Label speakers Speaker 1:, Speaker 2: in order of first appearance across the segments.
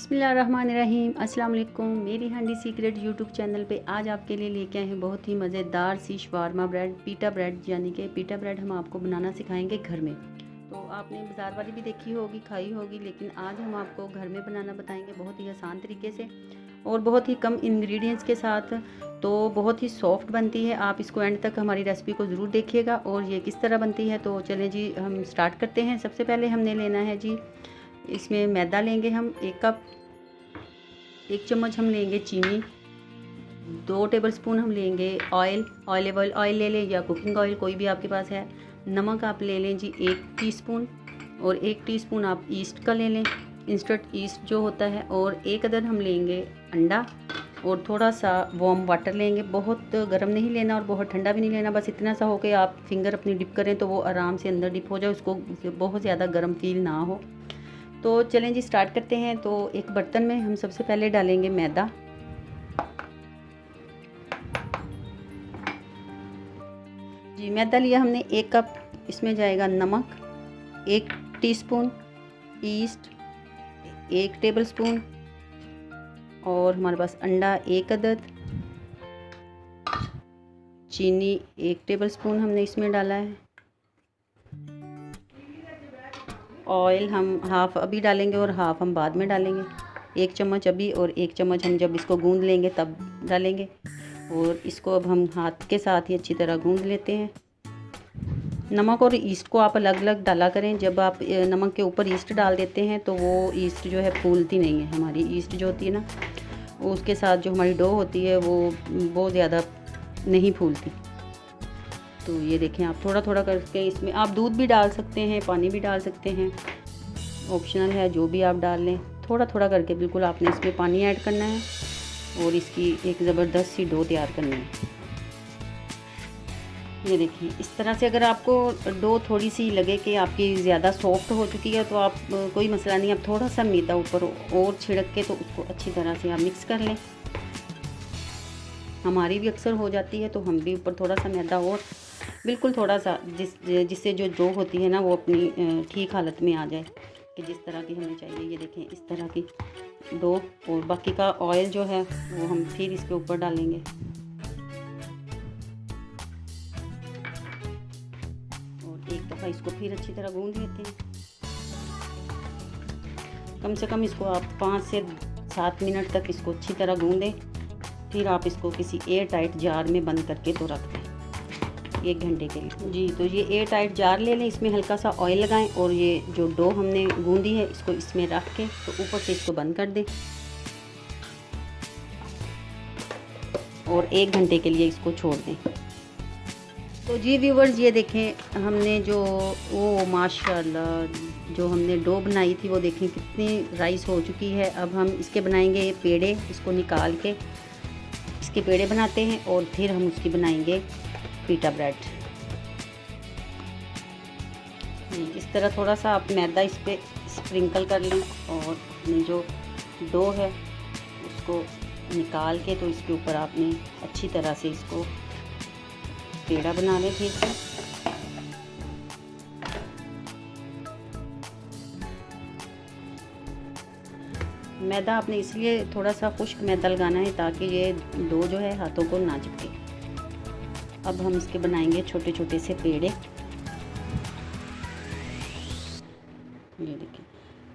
Speaker 1: बिस्मिल्लाहिर्रहमानिर्रहीम। अस्सलाम वालेकुम। मेरी हैंडी सीक्रेट यूट्यूब चैनल पे आज आपके लिए लेके आए हैं बहुत ही मज़ेदार सी शवारमा ब्रेड, पीटा ब्रेड, यानी कि पीटा ब्रेड हम आपको बनाना सिखाएंगे घर में। तो आपने बाज़ार वाली भी देखी होगी, खाई होगी, लेकिन आज हम आपको घर में बनाना बताएंगे बहुत ही आसान तरीके से और बहुत ही कम इंग्रेडिएंट्स के साथ। तो बहुत ही सॉफ्ट बनती है। आप इसको एंड तक हमारी रेसिपी को ज़रूर देखिएगा और ये किस तरह बनती है। तो चलें जी, हम स्टार्ट करते हैं। सबसे पहले हमने लेना है जी, इसमें मैदा लेंगे हम 1 कप, 1 चम्मच हम लेंगे चीनी, 2 टेबलस्पून हम लेंगे ऑलिव ऑयल ले लें या कुकिंग ऑयल, कोई भी आपके पास है। नमक आप ले लें जी 1 टीस्पून और 1 टीस्पून आप ईस्ट का ले लें, इंस्टेंट ईस्ट जो होता है। और 1 अदद हम लेंगे अंडा और थोड़ा सा वार्म वाटर लेंगे। बहुत गर्म नहीं लेना और बहुत ठंडा भी नहीं लेना, बस इतना सा हो कि आप फिंगर अपनी डिप करें तो वो आराम से अंदर डिप हो जाए, उसको बहुत ज़्यादा गर्म फील ना हो। तो चलें जी, स्टार्ट करते हैं। तो एक बर्तन में हम सबसे पहले डालेंगे मैदा। जी, मैदा लिया हमने 1 कप। इसमें जाएगा नमक 1 टीस्पून, ईस्ट 1 टेबलस्पून और हमारे पास अंडा 1 अदद, चीनी 1 टेबलस्पून हमने इसमें डाला है। ऑयल हम हाफ़ अभी डालेंगे और हाफ़ हम बाद में डालेंगे। 1 चम्मच अभी और 1 चम्मच हम जब इसको गूंद लेंगे तब डालेंगे। और इसको अब हम हाथ के साथ ही अच्छी तरह गूंद लेते हैं। नमक और ईस्ट को आप अलग अलग डाला करें। जब आप नमक के ऊपर ईस्ट डाल देते हैं तो वो ईस्ट जो है फूलती नहीं है। हमारी ईस्ट जो होती है ना, उसके साथ जो हमारी डो होती है वो बहुत ज़्यादा नहीं फूलती। तो ये देखें, आप थोड़ा थोड़ा करके इसमें आप दूध भी डाल सकते हैं, पानी भी डाल सकते हैं, ऑप्शनल है, जो भी आप डाल लें। थोड़ा थोड़ा करके बिल्कुल आपने इसमें पानी ऐड करना है और इसकी एक ज़बरदस्त सी डो तैयार करनी है। ये देखिए, इस तरह से अगर आपको डो थोड़ी सी लगे कि आपकी ज़्यादा सॉफ्ट हो चुकी है तो आप कोई मसला नहीं, आप थोड़ा सा मैदा ऊपर और छिड़क के तो उसको अच्छी तरह से आप मिक्स कर लें। हमारी भी अक्सर हो जाती है तो हम भी ऊपर थोड़ा सा मैदा और बिल्कुल थोड़ा सा, जिससे जो डो होती है ना वो अपनी ठीक हालत में आ जाए कि जिस तरह की हमें चाहिए। ये देखें, इस तरह की डो। और बाकी का ऑयल जो है वो हम फिर इसके ऊपर डालेंगे। और एक दफ़ा इसको फिर अच्छी तरह गूंद लेते हैं। कम से कम इसको आप 5 से 7 मिनट तक इसको अच्छी तरह गूंदें। फिर आप इसको किसी एयर टाइट जार में बंद करके तो रख दें 1 घंटे के लिए। जी, तो ये एयर टाइट जार ले लें, इसमें हल्का सा ऑयल लगाएं और ये जो डो हमने गूंदी है इसको इसमें रख के तो ऊपर से इसको बंद कर दें और 1 घंटे के लिए इसको छोड़ दें। तो जी व्यूवर्स, ये देखें, हमने जो वो माशाल्लाह जो हमने डो बनाई थी वो देखें कितनी राइस हो चुकी है। अब हम इसके बनाएंगे पेड़े। इसको निकाल के इसके पेड़े बनाते हैं और फिर हम उसकी बनाएंगे पीटा ब्रेड। इस तरह थोड़ा सा आप मैदा इस पर स्प्रिंकल कर लें और अपनी जो डो है उसको निकाल के तो इसके ऊपर आपने अच्छी तरह से इसको पेड़ा बना लें फिर से। मैदा आपने इसलिए थोड़ा सा खुश्क मैदा लगाना है ताकि ये डो जो है हाथों को ना चिपके। अब हम इसके बनाएंगे छोटे छोटे से पेड़े। ये देखिए,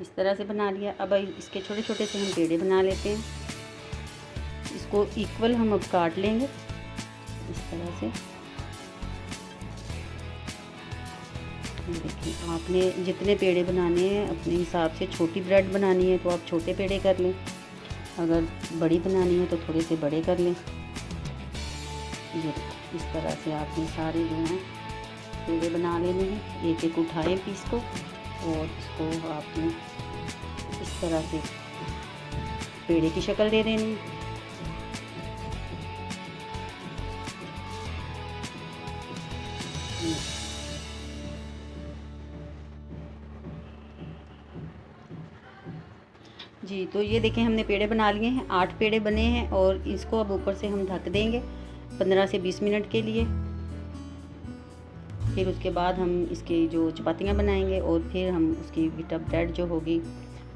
Speaker 1: इस तरह से बना लिया। अब इसके छोटे छोटे से हम पेड़े बना लेते हैं। इसको इक्वल हम अब काट लेंगे इस तरह से। ये देखिए, आपने जितने पेड़े बनाने हैं अपने हिसाब से, छोटी ब्रेड बनानी है तो आप छोटे पेड़े कर लें, अगर बड़ी बनानी है तो थोड़े से बड़े कर लें। ये इस तरह से आपने सारे जो हैं पेड़े बना लेने हैं। एक एक उठाएं पीस को और इसको आपने इस तरह से पेड़े की शक्ल दे देनी है। जी, तो ये देखें, हमने पेड़े बना लिए हैं, 8 पेड़े बने हैं और इसको अब ऊपर से हम ढक देंगे 15 से 20 मिनट के लिए। फिर उसके बाद हम इसकी जो चपातियाँ बनाएंगे और फिर हम उसकी पीटा ब्रेड जो होगी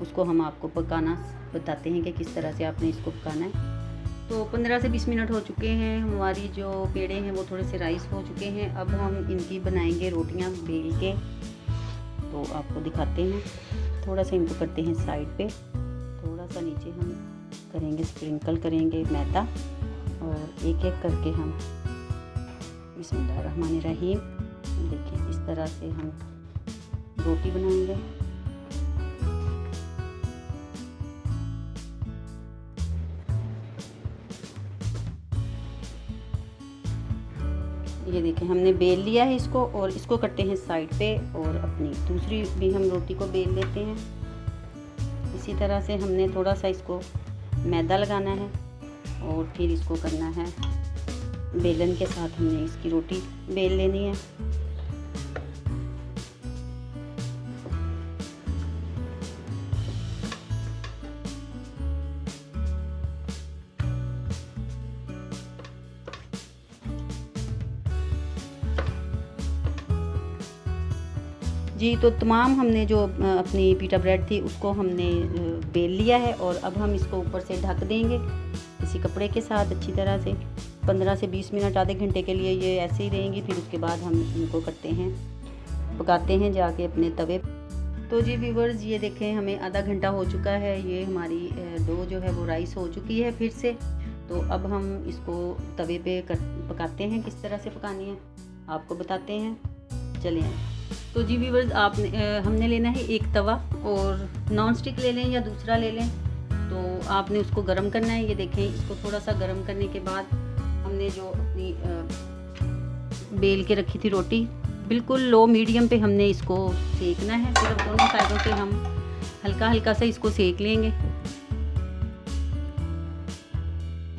Speaker 1: उसको हम आपको पकाना बताते हैं कि किस तरह से आपने इसको पकाना है। तो 15 से 20 मिनट हो चुके हैं, हमारी जो पेड़े हैं वो थोड़े से राइस हो चुके हैं। अब हम इनकी बनाएंगे रोटियां बेल के, तो आपको दिखाते हैं। थोड़ा सा इनको करते हैं साइड पे, थोड़ा सा नीचे हम करेंगे, स्प्रिंकल करेंगे मैदा, और एक एक करके हम बिस्मिल्लाहिर्रहमानिर्रहीम देखिए इस तरह से हम रोटी बनाएंगे। ये देखें हमने बेल लिया है इसको, और इसको करते हैं साइड पे, और अपनी दूसरी भी हम रोटी को बेल लेते हैं। इसी तरह से हमने थोड़ा सा इसको मैदा लगाना है और फिर इसको करना है बेलन के साथ, हमने इसकी रोटी बेल लेनी है। जी, तो तमाम हमने जो अपनी पीटा ब्रेड थी उसको हमने बेल लिया है, और अब हम इसको ऊपर से ढक देंगे किसी कपड़े के साथ अच्छी तरह से। 15 से 20 मिनट, आधे घंटे के लिए ये ऐसे ही रहेंगी। फिर उसके बाद हम इनको करते हैं, पकाते हैं जाके अपने तवे। तो जी व्यूवर्स, ये देखें हमें आधा घंटा हो चुका है, ये हमारी डो जो है वो राइस हो चुकी है फिर से। तो अब हम इसको तवे पे पकाते हैं, किस तरह से पकानी है आपको बताते हैं, चलिए। तो जी व्यूवर्स, हमने लेना है एक तवा, और नॉन स्टिक ले लें या दूसरा ले लें। तो आपने उसको गरम करना है। ये देखें, इसको थोड़ा सा गरम करने के बाद हमने जो अपनी बेल के रखी थी रोटी, बिल्कुल लो मीडियम पे हमने इसको सेकना है। सिर्फ दोनों साइडों से हम हल्का हल्का सा इसको सेक लेंगे।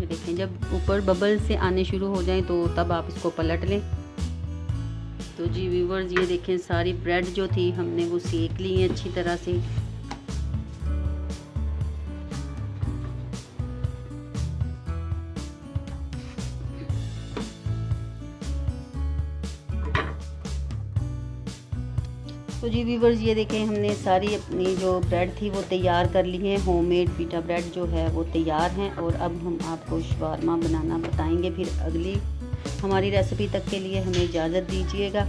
Speaker 1: ये देखें, जब ऊपर बबल से आने शुरू हो जाएं तो तब आप इसको पलट लें। तो जी व्यूवर्स, ये देखें सारी ब्रेड जो थी हमने वो सेक ली है अच्छी तरह से। तो जी व्यूवर्स, ये देखें हमने सारी अपनी जो ब्रेड थी वो तैयार कर ली है। होममेड पीटा ब्रेड जो है वो तैयार हैं, और अब हम आपको शवारमा बनाना बताएंगे। फिर अगली हमारी रेसिपी तक के लिए हमें इजाज़त दीजिएगा।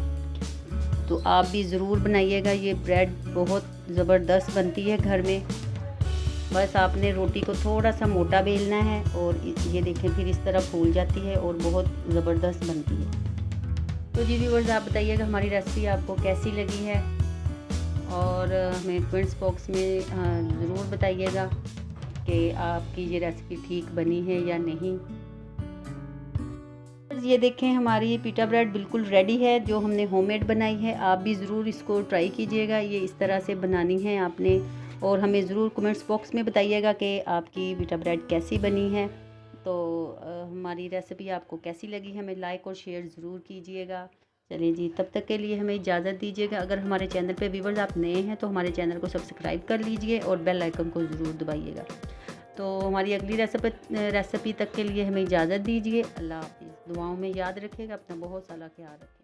Speaker 1: तो आप भी ज़रूर बनाइएगा, ये ब्रेड बहुत ज़बरदस्त बनती है घर में। बस आपने रोटी को थोड़ा सा मोटा बेलना है, और ये देखें फिर इस तरह फूल जाती है और बहुत ज़बरदस्त बनती है। तो जी व्यूअर्स, आप बताइएगा हमारी रेसिपी आपको कैसी लगी है, और हमें कमेंट्स बॉक्स में ज़रूर बताइएगा कि आपकी ये रेसिपी ठीक बनी है या नहीं। ये देखें हमारी पीटा ब्रेड बिल्कुल रेडी है, जो हमने होममेड बनाई है। आप भी ज़रूर इसको ट्राई कीजिएगा, ये इस तरह से बनानी है आपने, और हमें ज़रूर कमेंट्स बॉक्स में बताइएगा कि आपकी पीटा ब्रेड कैसी बनी है। तो हमारी रेसिपी आपको कैसी लगी, हमें लाइक और शेयर ज़रूर कीजिएगा। चलिए जी, तब तक के लिए हमें इजाज़त दीजिएगा। अगर हमारे चैनल पे व्यूअर्स आप नए हैं तो हमारे चैनल को सब्सक्राइब कर लीजिए और बेल आइकन को ज़रूर दबाइएगा। तो हमारी अगली रेसिपी तक के लिए हमें इजाज़त दीजिए। अल्लाह हाफ़िज़। दुआओं में याद रखिएगा, अपना बहुत सारा ख्याल रखिएगा।